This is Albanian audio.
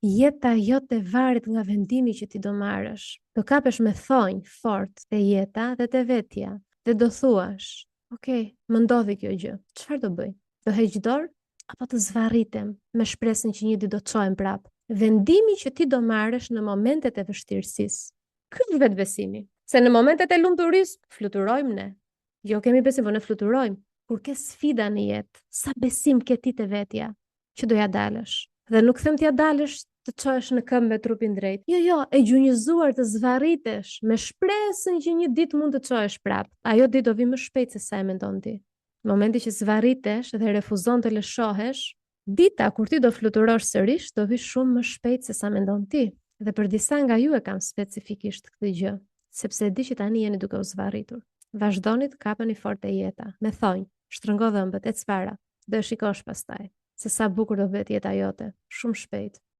Jeta jote varet nga vendimi që ti do marrësh. Do kapesh me thonjë fort te jeta dhe te vetja. Dhe do thuash, ok, më ndodhi kjo gjë. Çfarë do bëj? Do heq dorë apo të zvarritem me shpresën që një ditë do të çohem prap? Vendimi që ti do marrësh në momentet e vështirësisë. Ky është vetbesimi. Se në momentet e lumturisë fluturojmë ne. Jo kemi besim, po ne fluturojmë. Kur ke sfida në jetë, sa besim ke ti te vetja që do ja dalësh? Dhe nuk them t'ja dalësh të çohesh në këmbë me trupin drejt. Jo, e gjunjëzuar të zvarritesh me shpresën që një ditë mund të çohesh prap. Ajo ditë do vi më shpejt se sa e mendon ti. Në momentin që zvarritesh dhe refuzon të lëshohesh, dita kur ti do fluturosh sërish do vi shumë më shpejt se sa mendon ti. Dhe për disa nga ju e kam specifikisht këtë gjë, sepse e di që tani jeni duke u zvarritur. Vazhdoni të kapeni fort e jeta, me thonjë, shtrëngo dhëmbët, ec para, do e shikosh pastaj, se sa bukur do vet jeta jote, shumë shpejt.